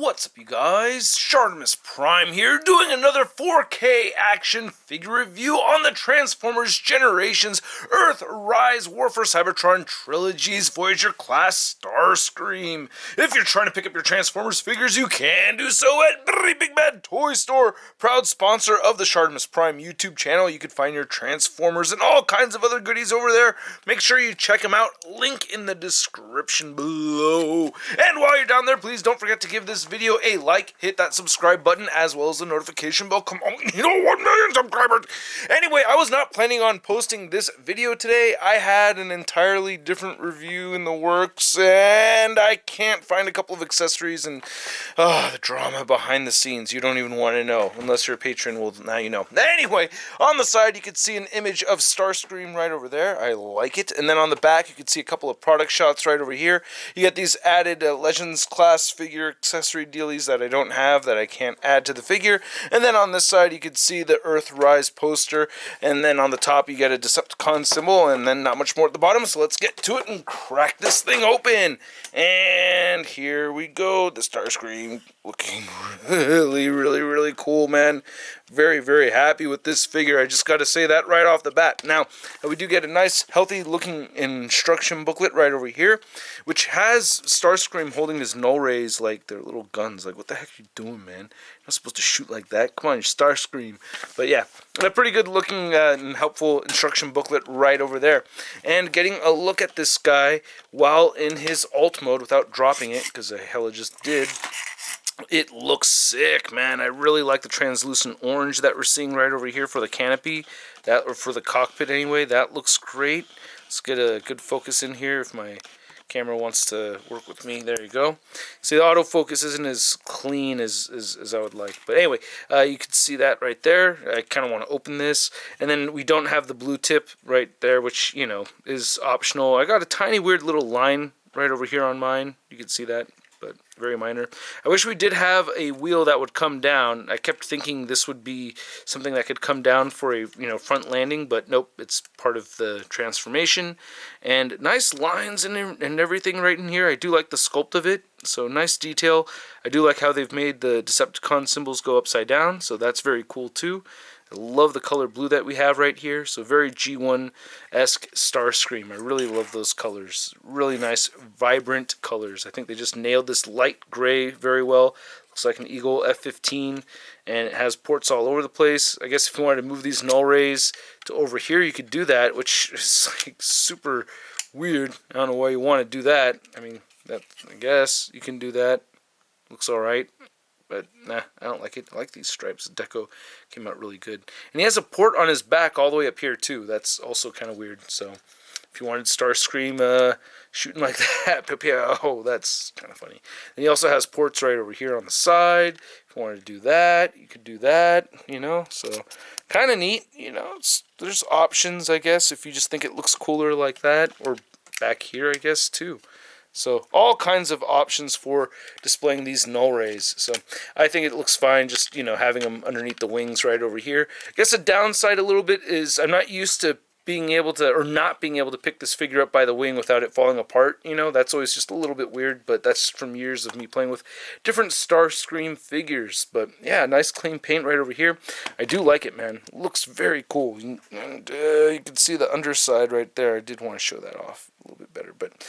What's up, you guys? ShartimusPrime here, doing another 4K action figure review on the Transformers Generations Earthrise War for Cybertron Trilogy's Voyager class Starscream. If you're trying to pick up your Transformers figures, you can do so at Big Bad Toy Store, proud sponsor of the ShartimusPrime YouTube channel. You can find your Transformers and all kinds of other goodies over there. Make sure you check them out. Link in the description below. And while you're down there, please don't forget to give this video a like, hit that subscribe button, as well as the notification bell. Come on, 1 million subscribers! Anyway, I was not planning on posting this video today. I had an entirely different review in the works, and I can't find a couple of accessories, and the drama behind the scenes, you don't even want to know. Unless you're a patron, well, now you know. Anyway, on the side, you can see an image of Starscream right over there. I like it. And then on the back, you can see a couple of product shots right over here. You get these added Legends class figure accessory dealies that I don't have, that I can't add to the figure. And then on this side, you can see the Earthrise poster. And then on the top, you get a Decepticon symbol, and then not much more at the bottom. So let's get to it and crack this thing open. And here we go. The Starscream looking really cool, man. Very, very happy with this figure. I just got to say that right off the bat. Now, we do get a nice, healthy looking instruction booklet right over here, which has Starscream holding his null rays like they're little guns. Like, what the heck are you doing, man? You're not supposed to shoot like that. Come on, you're Starscream. But yeah, a pretty good looking and helpful instruction booklet right over there. And getting a look at this guy while in his alt mode without dropping it, because I hella just did. It looks sick, man. I really like the translucent orange that we're seeing right over here for the canopy, or for the cockpit anyway. That looks great. Let's get a good focus in here if my camera wants to work with me. There you go. See, the autofocus isn't as clean as I would like. But anyway, you can see that right there. I kind of want to open this. And then we don't have the blue tip right there, which, you know, is optional. I got a tiny weird little line right over here on mine. You can see that, but very minor. I wish we did have a wheel that would come down. I kept thinking this would be something that could come down for a front landing, but nope, it's part of the transformation. And nice lines and everything right in here. I do like the sculpt of it, so nice detail. I do like how they've made the Decepticon symbols go upside down, so that's very cool too. I love the color blue that we have right here. So very G1-esque Starscream. I really love those colors. Really nice, vibrant colors. I think they just nailed this light gray very well. Looks like an Eagle F-15, and it has ports all over the place. I guess if you wanted to move these null rays to over here, you could do that, which is like super weird. I don't know why you want to do that. I mean, I guess you can do that. Looks alright. But, nah, I don't like it. I like these stripes. The deco came out really good. And he has a port on his back all the way up here, too. That's also kind of weird. So, if you wanted Starscream shooting like that, oh, that's kind of funny. And he also has ports right over here on the side. If you wanted to do that, you could do that, So, kind of neat, There's options, I guess, if you just think it looks cooler like that. Or back here, I guess, too. So all kinds of options for displaying these null rays. So I think it looks fine just, having them underneath the wings right over here. I guess the downside a little bit is I'm not used to being able to, or not being able to pick this figure up by the wing without it falling apart. That's always just a little bit weird, but that's from years of me playing with different Starscream figures. But yeah, nice clean paint right over here. I do like it, man. It looks very cool. And you can see the underside right there. I did want to show that off a little bit better, but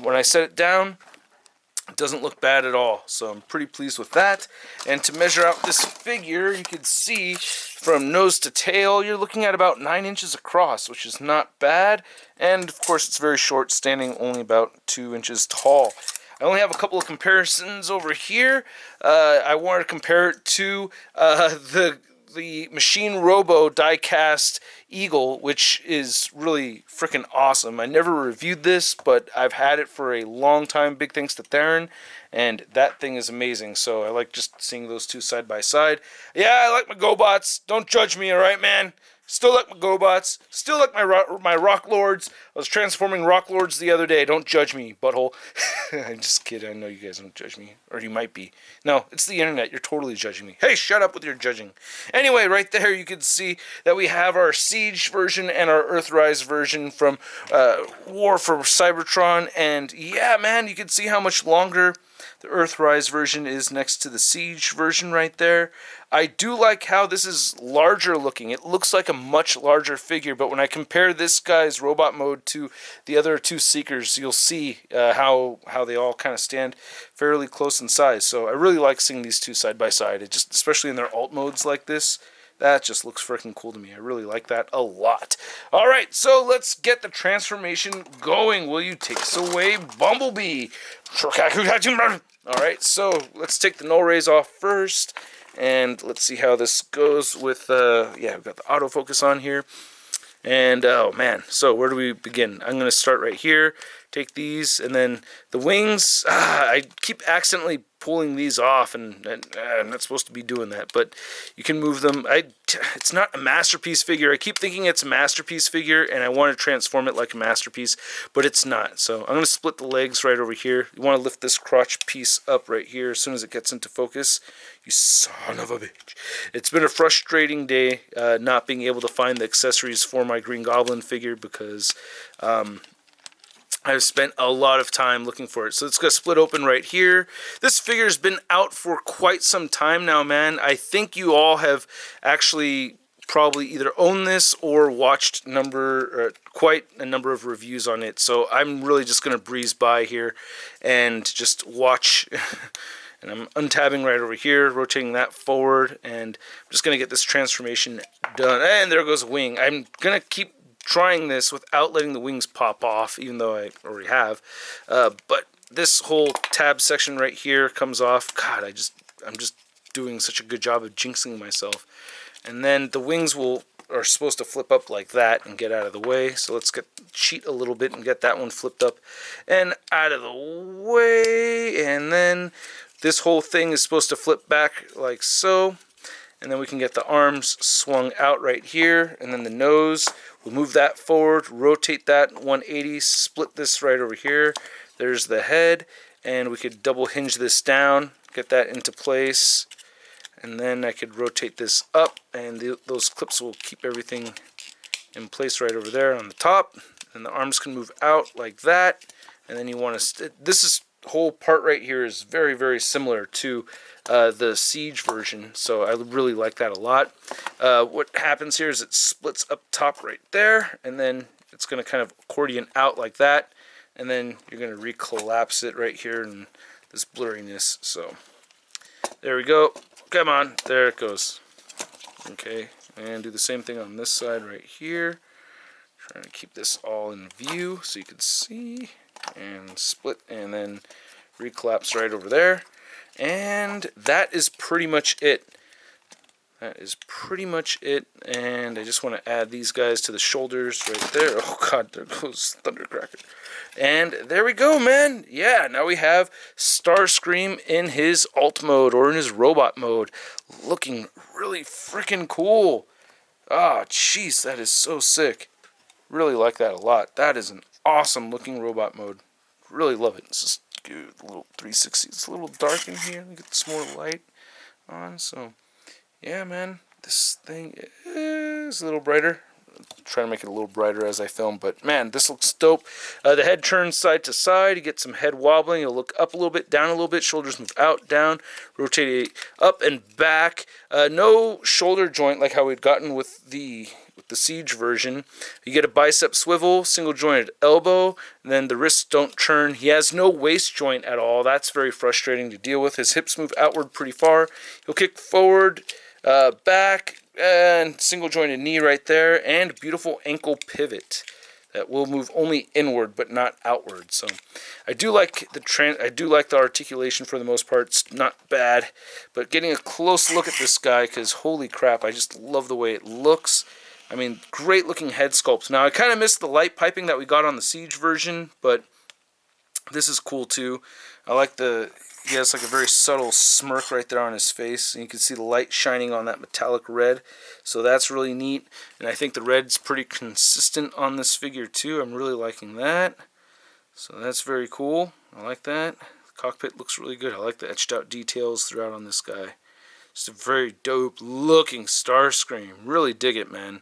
when I set it down, it doesn't look bad at all, so I'm pretty pleased with that. And to measure out this figure, you can see from nose to tail, you're looking at about 9 inches across, which is not bad. And of course, it's very short, standing only about 2 inches tall. I only have a couple of comparisons over here. I wanted to compare it to the Machine Robo die-cast Eagle, which is really freaking awesome. I never reviewed this, but I've had it for a long time. Big thanks to Theron, and that thing is amazing. So I like just seeing those two side by side. Yeah, I like my GoBots. Don't judge me, alright, man? Still like my GoBots. Still like my Rock Lords. I was transforming Rock Lords the other day. Don't judge me, butthole. I'm just kidding. I know you guys don't judge me. Or you might be. No, it's the internet. You're totally judging me. Hey, shut up with your judging. Anyway, right there you can see that we have our Siege version and our Earthrise version from War for Cybertron. And yeah, man, you can see how much longer The Earthrise version is next to the Siege version right there. I do like how this is larger looking. It looks like a much larger figure, but when I compare this guy's robot mode to the other two Seekers, you'll see how they all kind of stand fairly close in size. So I really like seeing these two side by side. It just, especially in their alt modes like this, that just looks freaking cool to me. I really like that a lot. All right, so let's get the transformation going. Will you take us away, Bumblebee? All right, so let's take the null rays off first, and let's see how this goes with, yeah, we've got the autofocus on here. And, oh, man, so where do we begin? I'm going to start right here, take these, and then the wings, I keep accidentally pulling these off, and I'm not supposed to be doing that, but you can move them. It's not a masterpiece figure. I keep thinking it's a masterpiece figure, and I want to transform it like a masterpiece, but it's not. So I'm going to split the legs right over here. You want to lift this crotch piece up right here as soon as it gets into focus. You son of a bitch. It's been a frustrating day not being able to find the accessories for my Green Goblin figure because I've spent a lot of time looking for it. So it's going to split open right here. This figure's been out for quite some time now, man. I think you all have actually probably either owned this or watched quite a number of reviews on it. So I'm really just going to breeze by here and just watch. And I'm untabbing right over here, rotating that forward, and I'm just going to get this transformation done. And there goes a wing. I'm going to keep trying this without letting the wings pop off, even though I already have. But this whole tab section right here comes off. God, I'm just doing such a good job of jinxing myself. And then the wings are supposed to flip up like that and get out of the way. So let's cheat a little bit and get that one flipped up and out of the way. And then this whole thing is supposed to flip back like so. And then we can get the arms swung out right here. And then the nose, we'll move that forward, rotate that 180, split this right over here. There's the head. And we could double hinge this down, get that into place. And then I could rotate this up, and those clips will keep everything in place right over there on the top. And the arms can move out like that. And then you want to, this whole part right here is very, very similar to the Siege version. So I really like that a lot. What happens here is it splits up top right there, and then it's going to kind of accordion out like that. And then you're going to recollapse it right here in this blurriness. So there we go. Come on, there it goes. Okay, and do the same thing on this side right here. Trying to keep this all in view so you can see. And split, and then recollapse right over there. And that is pretty much it. That is pretty much it. And I just want to add these guys to the shoulders right there. Oh god, there goes Thundercracker. And there we go, man. Yeah, now we have Starscream in his alt mode, or in his robot mode. Looking really freaking cool. Ah, jeez, that is so sick. Really like that a lot. That is an awesome looking robot mode. Really love it. This is good. A little 360. It's a little dark in here. Get some more light on. So, yeah, man. This thing is a little brighter. Try to make it a little brighter as I film, but man, this looks dope. The head turns side to side. You get some head wobbling. You'll look up a little bit, down a little bit. Shoulders move out, down, rotate up and back. No shoulder joint like how we'd gotten with the Siege version. You get a bicep swivel, single jointed elbow, and then the wrists don't turn. He has no waist joint at all. That's very frustrating to deal with. His hips move outward pretty far. He'll kick forward, back, and single jointed knee right there, and beautiful ankle pivot that will move only inward but not outward. So I do like the articulation for the most part. It's not bad, but getting a close look at this guy, because holy crap, I just love the way it looks. I mean, great looking head sculpt. Now I kind of missed the light piping that we got on the Siege version, but this is cool too. I like he has like a very subtle smirk right there on his face, and you can see the light shining on that metallic red, so that's really neat. And I think the red's pretty consistent on this figure too. I'm really liking that, so that's very cool. I like that. The cockpit looks really good. I like the etched out details throughout on this guy. Just a very dope looking Starscream. Really dig it, man.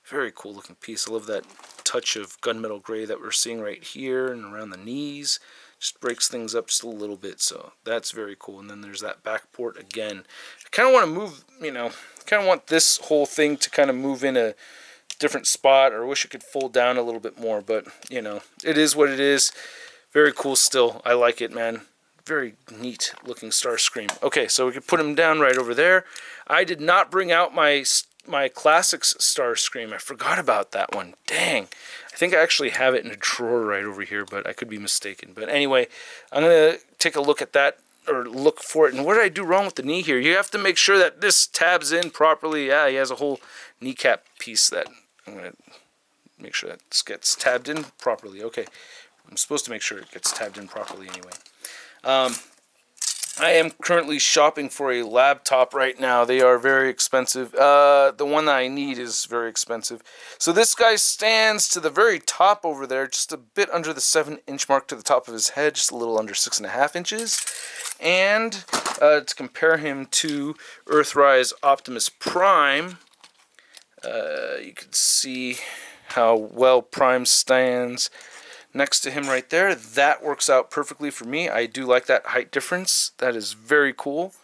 Very cool looking piece. I love that touch of gunmetal gray that we're seeing right here and around the knees. Just breaks things up just a little bit, so that's very cool. And then there's that back port again. I kind of want to move, kind of want this whole thing to kind of move in a different spot, or I wish it could fold down a little bit more, but, it is what it is. Very cool still. I like it, man. Very neat looking Starscream. Okay, so we could put him down right over there. I did not bring out my Classics Starscream. I forgot about that one. Dang. I think I actually have it in a drawer right over here, but I could be mistaken. But anyway, I'm going to take a look at that, or look for it. And what did I do wrong with the knee here? You have to make sure that this tabs in properly. Yeah, he has a whole kneecap piece that I'm going to make sure that this gets tabbed in properly. Okay. I'm supposed to make sure it gets tabbed in properly anyway. I am currently shopping for a laptop right now. They are very expensive. The one that I need is very expensive. So this guy stands to the very top over there, just a bit under the 7-inch mark to the top of his head, just a little under 6.5 inches. And to compare him to Earthrise Optimus Prime, you can see how well Prime stands next to him right there. That works out perfectly for me. I do like that height difference. That is very cool.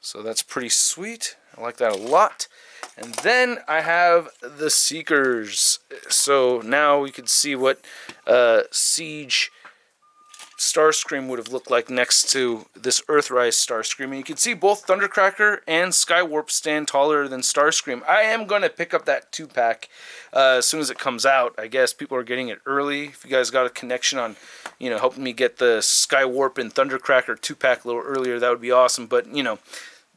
So that's pretty sweet. I like that a lot. And then I have the Seekers. So now we can see what Siege Starscream would have looked like next to this Earthrise Starscream. And you can see both Thundercracker and Skywarp stand taller than Starscream. I am going to pick up that 2-pack as soon as it comes out. I guess people are getting it early. If you guys got a connection on, helping me get the Skywarp and Thundercracker 2-pack a little earlier, that would be awesome. But,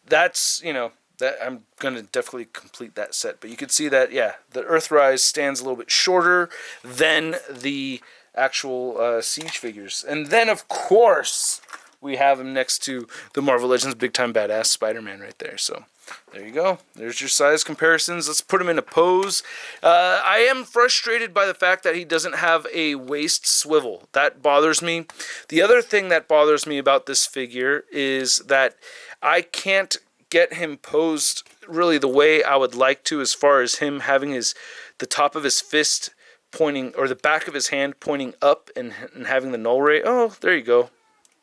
that's, that I'm going to definitely complete that set. But you can see that, yeah, the Earthrise stands a little bit shorter than the actual Siege figures. And then, of course, we have him next to the Marvel Legends Big Time Badass Spider-Man right there. So there you go. There's your size comparisons. Let's put him in a pose. I am frustrated by the fact that he doesn't have a waist swivel. That bothers me. The other thing that bothers me about this figure is that I can't get him posed really the way I would like to, as far as him having the top of his fist pointing, or the back of his hand pointing up, and having the null ray. Oh, there you go.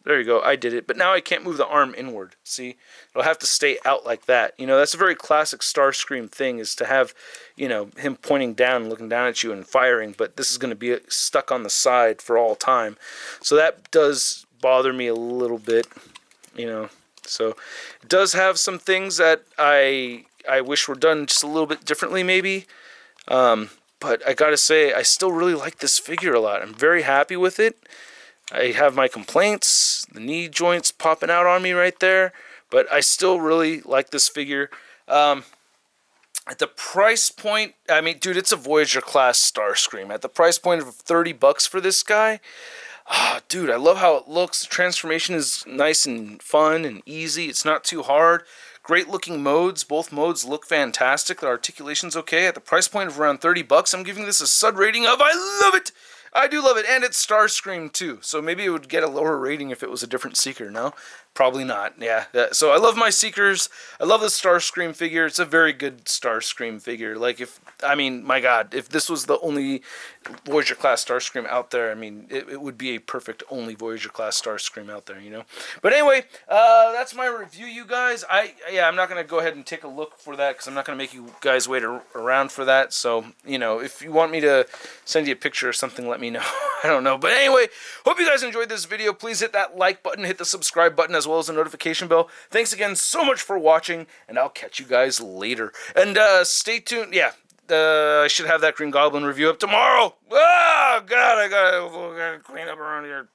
There you go. I did it. But now I can't move the arm inward. See? It'll have to stay out like that. That's a very classic Starscream thing, is to have, him pointing down, looking down at you and firing. But this is going to be stuck on the side for all time. So that does bother me a little bit, So it does have some things that I wish were done just a little bit differently, maybe. But I gotta say, I still really like this figure a lot. I'm very happy with it. I have my complaints, the knee joints popping out on me right there, but I still really like this figure. At the price point, I mean, dude, it's a Voyager class Starscream. At the price point of $30 for this guy, dude, I love how it looks. The transformation is nice and fun and easy. It's not too hard. Great looking modes. Both modes look fantastic. The articulation's okay. At the price point of around $30, I'm giving this a sud rating of I love it. I do love it, and it's Starscream too. So maybe it would get a lower rating if it was a different Seeker. No, probably not. Yeah. So I love my Seekers. I love the Starscream figure. It's a very good Starscream figure. Like, my God, if this was the only Voyager class Starscream out there, it would be a perfect only Voyager class Starscream out there, But anyway, that's my review, you guys. I'm not going to go ahead and take a look for that, because I'm not going to make you guys wait around for that. So, if you want me to send you a picture or something, let me know. I don't know. But anyway, hope you guys enjoyed this video. Please hit that like button, hit the subscribe button, as well as the notification bell. Thanks again so much for watching, and I'll catch you guys later. And stay tuned. Yeah, I should have that Green Goblin review up tomorrow. Oh, God, I gotta clean up around here.